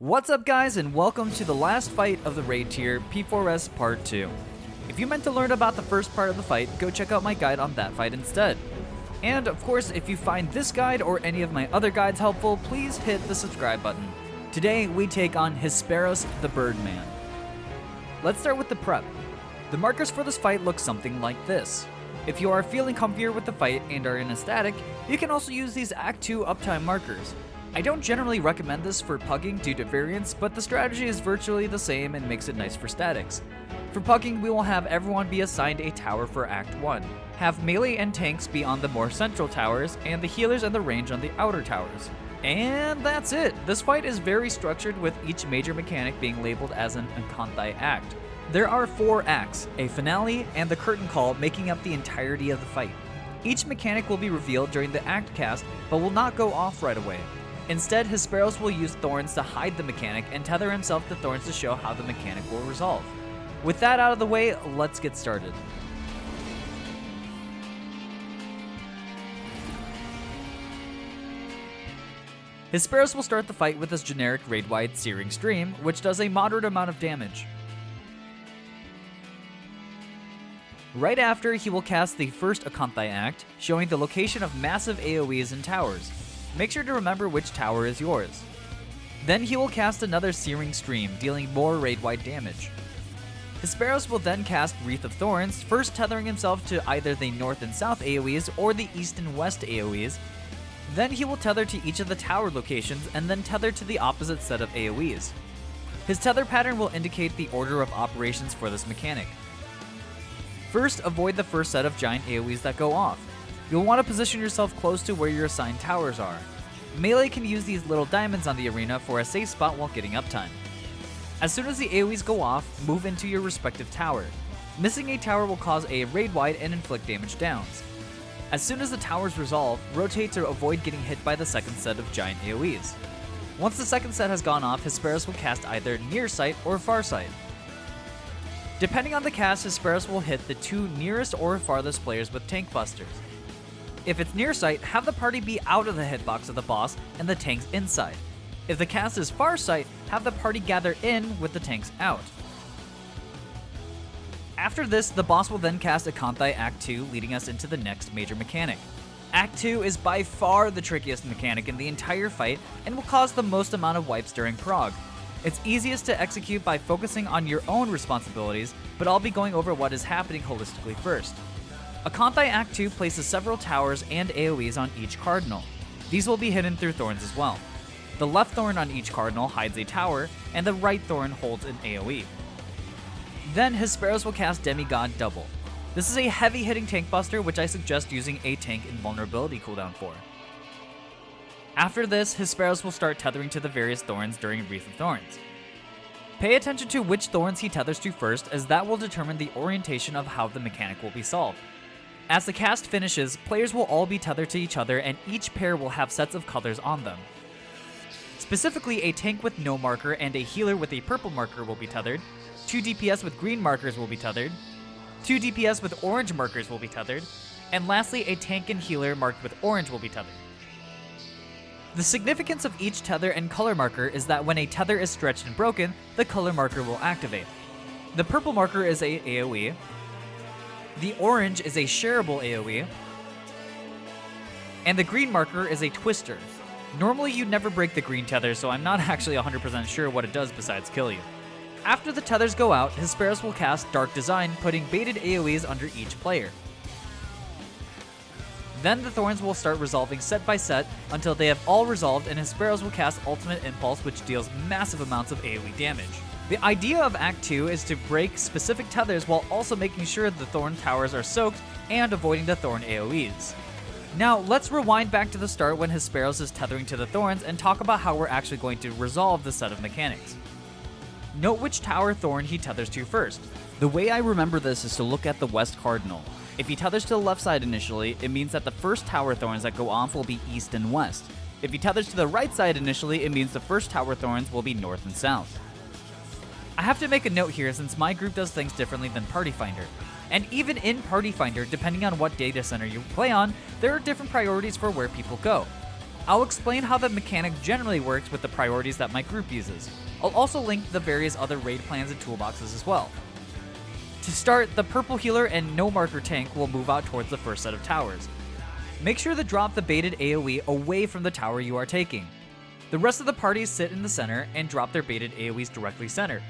What's up guys, and welcome to the last fight of the raid tier, P4S Part 2. If you meant to learn about the first part of the fight, go check out my guide on that fight instead. And of course, if you find this guide or any of my other guides helpful, please hit the subscribe button. Today we take on Hesperos the Birdman. Let's start with the prep. The markers for this fight look something like this. If you are feeling comfier with the fight and are in a static, you can also use these Act 2 uptime markers. I don't generally recommend this for pugging due to variance, but the strategy is virtually the same and makes it nice for statics. For pugging, we will have everyone be assigned a tower for Act 1, have melee and tanks be on the more central towers, and the healers and the range on the outer towers. And that's it! This fight is very structured, with each major mechanic being labeled as an Akanthai act. There are 4 acts, a finale, and the curtain call making up the entirety of the fight. Each mechanic will be revealed during the act cast, but will not go off right away. Instead, Hesperos will use thorns to hide the mechanic and tether himself to thorns to show how the mechanic will resolve. With that out of the way, let's get started. Hesperos will start the fight with his generic raid-wide Searing Stream, which does a moderate amount of damage. Right after, he will cast the first Akanthai act, showing the location of massive AoEs and towers. Make sure to remember which tower is yours. Then he will cast another Searing Stream, dealing more raid-wide damage. Hesperos will then cast Wreath of Thorns, first tethering himself to either the north and south AoEs or the east and west AoEs. Then he will tether to each of the tower locations and then tether to the opposite set of AoEs. His tether pattern will indicate the order of operations for this mechanic. First, avoid the first set of giant AoEs that go off. You'll want to position yourself close to where your assigned towers are. Melee can use these little diamonds on the arena for a safe spot while getting uptime. As soon as the AoEs go off, move into your respective tower. Missing a tower will cause a raid-wide and inflict damage downs. As soon as the towers resolve, rotate to avoid getting hit by the second set of giant AoEs. Once the second set has gone off, Hesperos will cast either Near Sight or Far Sight. Depending on the cast, Hesperos will hit the 2 nearest or farthest players with Tank Busters. If it's Near Sight, have the party be out of the hitbox of the boss and the tanks inside. If the cast is Far Sight, have the party gather in with the tanks out. After this, the boss will then cast Akanthai Act 2, leading us into the next major mechanic. Act 2 is by far the trickiest mechanic in the entire fight and will cause the most amount of wipes during prog. It's easiest to execute by focusing on your own responsibilities, but I'll be going over what is happening holistically first. Akanthai Act 2 places several towers and AoEs on each cardinal. These will be hidden through thorns as well. The left thorn on each cardinal hides a tower, and the right thorn holds an AoE. Then Hesperos will cast Demigod Double. This is a heavy hitting tank buster, which I suggest using a tank invulnerability cooldown for. After this, Hesperos will start tethering to the various thorns during Wreath of Thorns. Pay attention to which thorns he tethers to first, as that will determine the orientation of how the mechanic will be solved. As the cast finishes, players will all be tethered to each other and each pair will have sets of colors on them. Specifically, a tank with no marker and a healer with a purple marker will be tethered, 2 DPS with green markers will be tethered, 2 DPS with orange markers will be tethered, and lastly, a tank and healer marked with orange will be tethered. The significance of each tether and color marker is that when a tether is stretched and broken, the color marker will activate. The purple marker is a AoE, the orange is a shareable AoE, and the green marker is a twister. Normally you'd never break the green tether, so I'm not actually 100% sure what it does besides kill you. After the tethers go out, Hesperos will cast Dark Design, putting baited AoEs under each player. Then the thorns will start resolving set by set until they have all resolved, and Hesperos will cast Ultimate Impulse, which deals massive amounts of AoE damage. The idea of Act 2 is to break specific tethers while also making sure the thorn towers are soaked and avoiding the thorn AoEs. Now let's rewind back to the start when Hesperos is tethering to the thorns and talk about how we're actually going to resolve the set of mechanics. Note which tower thorn he tethers to first. The way I remember this is to look at the west cardinal. If he tethers to the left side initially, it means that the first tower thorns that go off will be east and west. If he tethers to the right side initially, it means the first tower thorns will be north and south. I have to make a note here since my group does things differently than Party Finder. And even in Party Finder, depending on what data center you play on, there are different priorities for where people go. I'll explain how the mechanic generally works with the priorities that my group uses. I'll also link the various other raid plans and toolboxes as well. To start, the purple healer and no marker tank will move out towards the first set of towers. Make sure to drop the baited AoE away from the tower you are taking. The rest of the party sit in the center and drop their baited AoEs directly centered.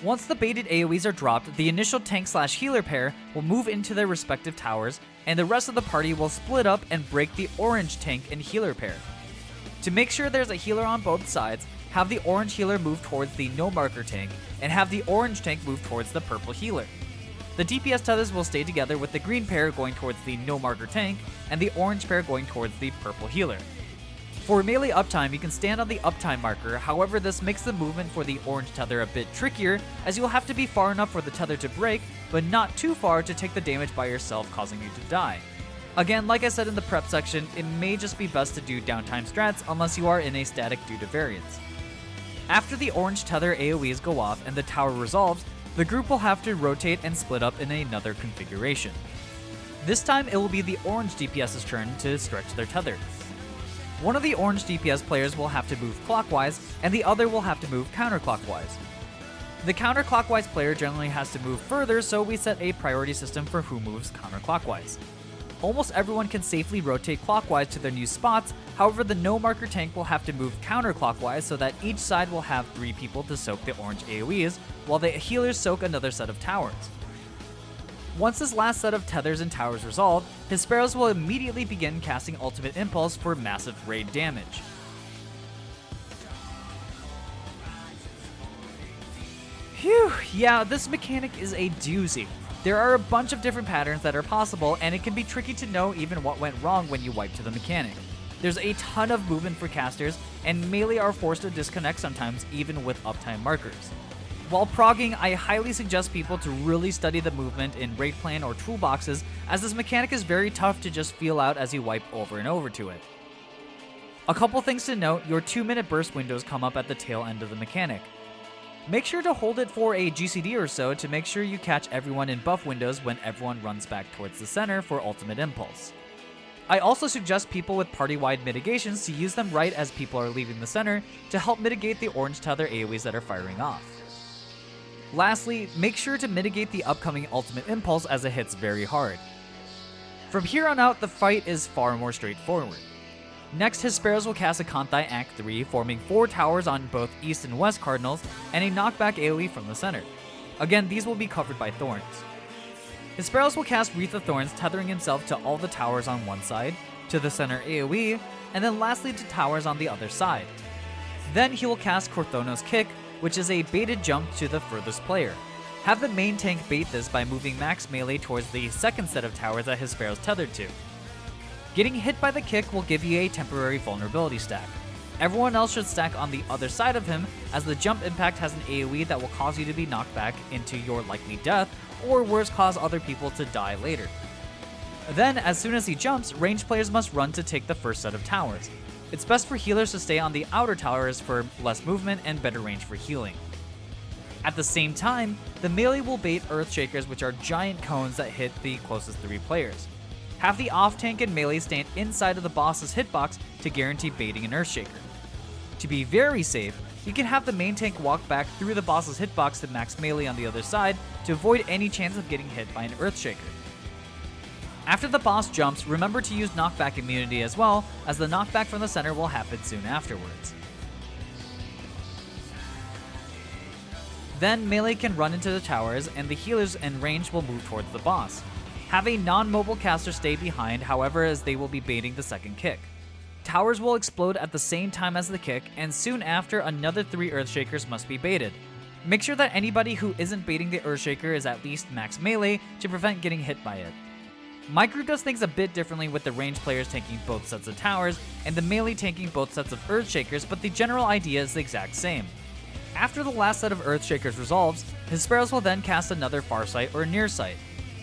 Once the baited AoEs are dropped, the initial tank/healer pair will move into their respective towers, and the rest of the party will split up and break the orange tank and healer pair. To make sure there's a healer on both sides, have the orange healer move towards the no marker tank, and have the orange tank move towards the purple healer. The DPS tethers will stay together with the green pair going towards the no marker tank, and the orange pair going towards the purple healer. For melee uptime, you can stand on the uptime marker, however this makes the movement for the orange tether a bit trickier, as you'll have to be far enough for the tether to break, but not too far to take the damage by yourself, causing you to die. Again, like I said in the prep section, it may just be best to do downtime strats unless you are in a static due to variance. After the orange tether AoEs go off and the tower resolves, the group will have to rotate and split up in another configuration. This time it will be the orange DPS's turn to stretch their tether. One of the orange DPS players will have to move clockwise, and the other will have to move counterclockwise. The counterclockwise player generally has to move further, so we set a priority system for who moves counterclockwise. Almost everyone can safely rotate clockwise to their new spots, however the no marker tank will have to move counterclockwise so that each side will have 3 people to soak the orange AoEs, while the healers soak another set of towers. Once this last set of tethers and towers resolve, his sparrows will immediately begin casting ultimate impulse for massive raid damage. Phew, yeah, this mechanic is a doozy. There are a bunch of different patterns that are possible, and it can be tricky to know even what went wrong when you wipe to the mechanic. There's a ton of movement for casters, and melee are forced to disconnect sometimes even with uptime markers. While progging, I highly suggest people to really study the movement in raid plan or toolboxes, as this mechanic is very tough to just feel out as you wipe over and over to it. A couple things to note, your 2-minute burst windows come up at the tail end of the mechanic. Make sure to hold it for a GCD or so to make sure you catch everyone in buff windows when everyone runs back towards the center for ultimate impulse. I also suggest people with party-wide mitigations to use them right as people are leaving the center to help mitigate the orange tether AoEs that are firing off. Lastly, make sure to mitigate the upcoming ultimate impulse as it hits very hard. From here on out, the fight is far more straightforward. Next, his sparrows will cast a Kantai Act 3, forming 4 towers on both east and west cardinals, and a knockback AoE from the center. Again, these will be covered by thorns. His sparrows will cast Wreath of Thorns, tethering himself to all the towers on one side, to the center AoE, and then lastly to towers on the other side. Then he will cast Corthono's Kick, which is a baited jump to the furthest player. Have the main tank bait this by moving max melee towards the second set of towers that his sparrow's tethered to. Getting hit by the kick will give you a temporary vulnerability stack. Everyone else should stack on the other side of him, as the jump impact has an AoE that will cause you to be knocked back into your likely death, or worse, cause other people to die later. Then, as soon as he jumps, ranged players must run to take the first set of towers. It's best for healers to stay on the outer towers for less movement and better range for healing. At the same time, the melee will bait Earthshakers, which are giant cones that hit the closest 3 players. Have the off-tank and melee stand inside of the boss's hitbox to guarantee baiting an Earthshaker. To be very safe, you can have the main tank walk back through the boss's hitbox to max melee on the other side to avoid any chance of getting hit by an Earthshaker. After the boss jumps, remember to use knockback immunity as well, as the knockback from the center will happen soon afterwards. Then melee can run into the towers, and the healers and range will move towards the boss. Have a non-mobile caster stay behind, however, as they will be baiting the second kick. Towers will explode at the same time as the kick, and soon after, another 3 Earthshakers must be baited. Make sure that anybody who isn't baiting the Earthshaker is at least max melee to prevent getting hit by it. My group does things a bit differently, with the ranged players taking both sets of towers and the melee taking both sets of Earthshakers, but the general idea is the exact same. After the last set of Earthshakers resolves, his sparrows will then cast another Farsight or Nearsight.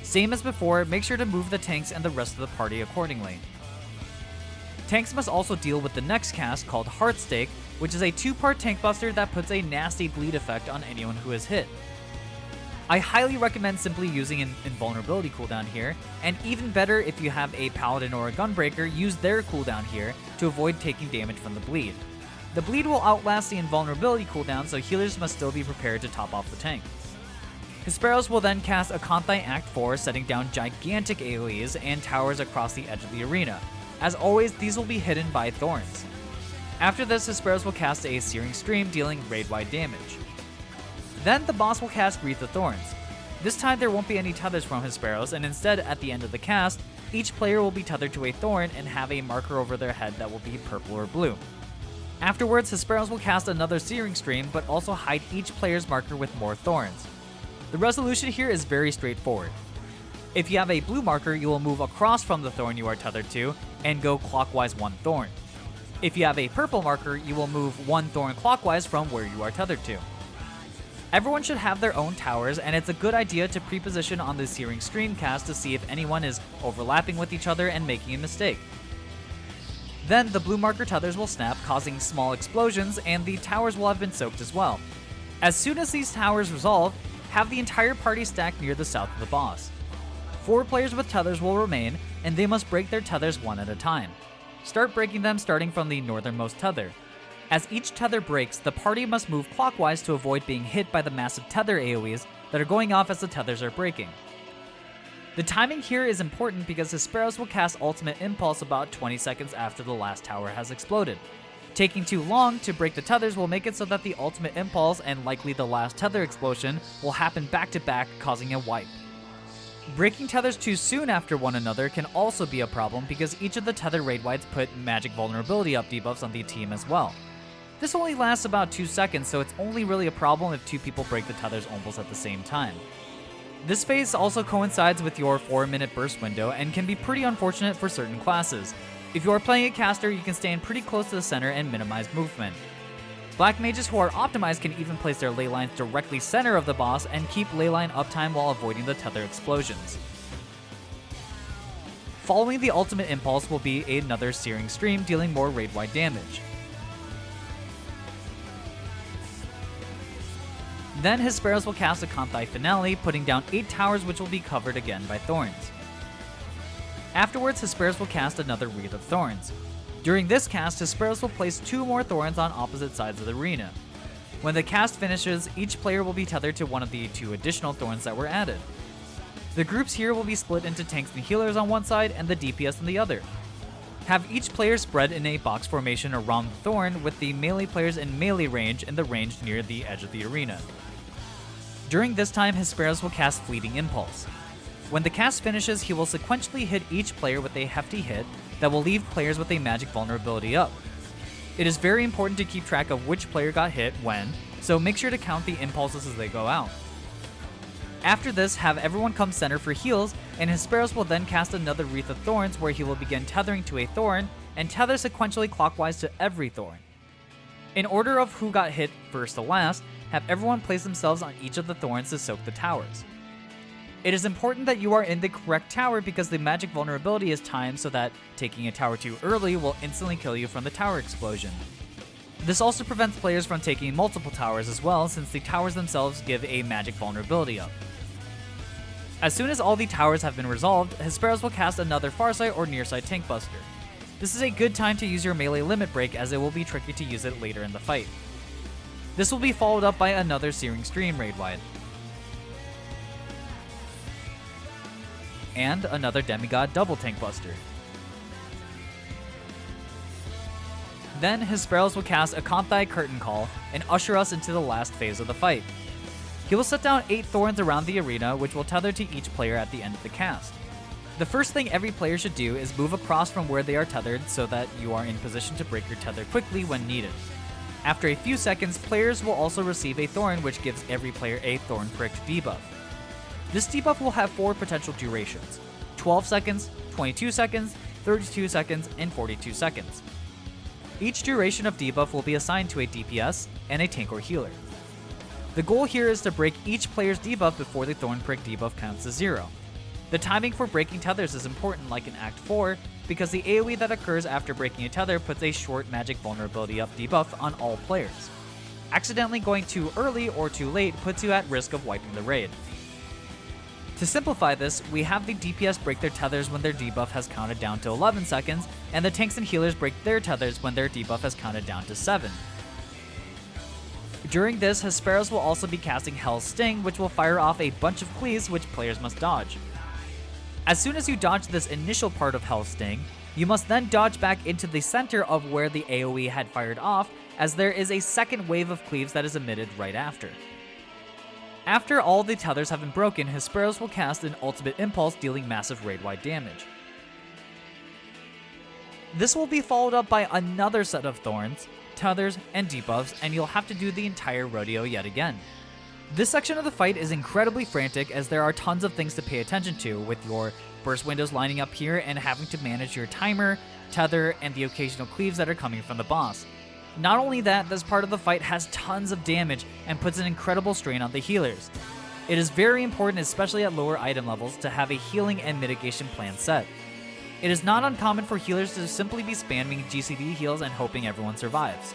Same as before, make sure to move the tanks and the rest of the party accordingly. Tanks must also deal with the next cast called Heartstake, which is a 2-part tank buster that puts a nasty bleed effect on anyone who is hit. I highly recommend simply using an invulnerability cooldown here, and even better if you have a paladin or a gunbreaker, use their cooldown here to avoid taking damage from the bleed. The bleed will outlast the invulnerability cooldown, so healers must still be prepared to top off the tank. Hesperos will then cast Akanthai Act 4, setting down gigantic AoEs and towers across the edge of the arena. As always, these will be hidden by thorns. After this, Hesperos will cast a Searing Stream, dealing raid-wide damage. Then the boss will cast Wreath of Thorns. This time there won't be any tethers from Hesperos, and instead, at the end of the cast, each player will be tethered to a thorn and have a marker over their head that will be purple or blue. Afterwards, Hesperos will cast another Searing Stream, but also hide each player's marker with more thorns. The resolution here is very straightforward. If you have a blue marker, you will move across from the thorn you are tethered to and go clockwise one thorn. If you have a purple marker, you will move one thorn clockwise from where you are tethered to. Everyone should have their own towers, and it's a good idea to pre-position on the Searing Stream cast to see if anyone is overlapping with each other and making a mistake. Then the blue marker tethers will snap, causing small explosions, and the towers will have been soaked as well. As soon as these towers resolve, have the entire party stacked near the south of the boss. 4 players with tethers will remain, and they must break their tethers one at a time. Start breaking them starting from the northernmost tether. As each tether breaks, the party must move clockwise to avoid being hit by the massive tether AoEs that are going off as the tethers are breaking. The timing here is important because Hesperos will cast Ultimate Impulse about 20 seconds after the last tower has exploded. Taking too long to break the tethers will make it so that the Ultimate Impulse and likely the last tether explosion will happen back to back, causing a wipe. Breaking tethers too soon after one another can also be a problem because each of the tether raid wides put magic vulnerability up debuffs on the team as well. This only lasts about 2 seconds, so it's only really a problem if 2 people break the tethers almost at the same time. This phase also coincides with your 4-minute burst window and can be pretty unfortunate for certain classes. If you are playing a caster, you can stand pretty close to the center and minimize movement. Black mages who are optimized can even place their ley lines directly center of the boss and keep ley line uptime while avoiding the tether explosions. Following the Ultimate Impulse will be another Searing Stream, dealing more raid-wide damage. Then Hesperos will cast Akanthai Finale, putting down 8 towers which will be covered again by thorns. Afterwards, Hesperos will cast another Wreath of Thorns. During this cast, Hesperos will place 2 more thorns on opposite sides of the arena. When the cast finishes, each player will be tethered to one of the 2 additional thorns that were added. The groups here will be split into tanks and healers on one side and the DPS on the other. Have each player spread in a box formation around the thorn, with the melee players in melee range and the range near the edge of the arena. During this time, Hesperos will cast Fleeting Impulse. When the cast finishes, he will sequentially hit each player with a hefty hit that will leave players with a magic vulnerability up. It is very important to keep track of which player got hit when, so make sure to count the impulses as they go out. After this, have everyone come center for heals, and Hesperos will then cast another Wreath of Thorns where he will begin tethering to a thorn and tether sequentially clockwise to every thorn. In order of who got hit first to last, have everyone place themselves on each of the thorns to soak the towers. It is important that you are in the correct tower because the magic vulnerability is timed so that taking a tower too early will instantly kill you from the tower explosion. This also prevents players from taking multiple towers as well, since the towers themselves give a magic vulnerability up. As soon as all the towers have been resolved, Hesperos will cast another Farsight or Nearsight Tank Buster. This is a good time to use your melee limit break, as it will be tricky to use it later in the fight. This will be followed up by another Searing Stream raid-wide. And another Demigod Double Tank Buster. Then Hesperos will cast Akanthai Curtain Call and usher us into the last phase of the fight. He will set down 8 thorns around the arena, which will tether to each player at the end of the cast. The first thing every player should do is move across from where they are tethered so that you are in position to break your tether quickly when needed. After a few seconds, players will also receive a thorn, which gives every player a Thorn Pricked debuff. This debuff will have 4 potential durations: 12 seconds, 22 seconds, 32 seconds, and 42 seconds. Each duration of debuff will be assigned to a DPS and a tank or healer. The goal here is to break each player's debuff before the Thorn Prick debuff counts to 0. The timing for breaking tethers is important, like in Act 4, because the AoE that occurs after breaking a tether puts a short magic vulnerability up debuff on all players. Accidentally going too early or too late puts you at risk of wiping the raid. To simplify this, we have the DPS break their tethers when their debuff has counted down to 11 seconds, and the tanks and healers break their tethers when their debuff has counted down to 7. During this, Hesperos will also be casting Hell's Sting, which will fire off a bunch of cleaves which players must dodge. As soon as you dodge this initial part of Hell's Sting, you must then dodge back into the center of where the AoE had fired off, as there is a second wave of cleaves that is emitted right after. After all the tethers have been broken, Hesperos will cast an ultimate impulse, dealing massive raid-wide damage. This will be followed up by another set of thorns, tethers, and debuffs, and you'll have to do the entire rodeo yet again. This section of the fight is incredibly frantic, as there are tons of things to pay attention to, with your burst windows lining up here and having to manage your timer, tether, and the occasional cleaves that are coming from the boss. Not only that, this part of the fight has tons of damage and puts an incredible strain on the healers. It is very important, especially at lower item levels, to have a healing and mitigation plan set. It is not uncommon for healers to simply be spamming GCD heals and hoping everyone survives.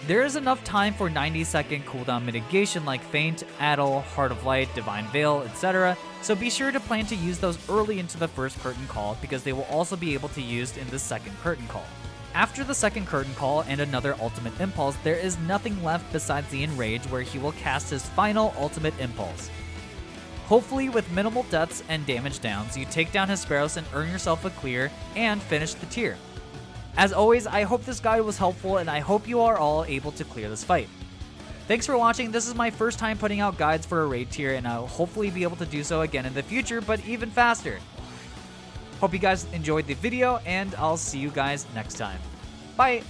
There is enough time for 90-second cooldown mitigation like Feint, Addle, Heart of Light, Divine Veil, etc., so be sure to plan to use those early into the first curtain call, because they will also be able to be used in the second curtain call. After the second curtain call and another ultimate impulse, there is nothing left besides the Enrage, where he will cast his final ultimate impulse. Hopefully with minimal deaths and damage downs, you take down Hesperos and earn yourself a clear and finish the tier. As always, I hope this guide was helpful, and I hope you are all able to clear this fight. Thanks for watching. This is my first time putting out guides for a raid tier, and I'll hopefully be able to do so again in the future, but even faster. Hope you guys enjoyed the video, and I'll see you guys next time. Bye!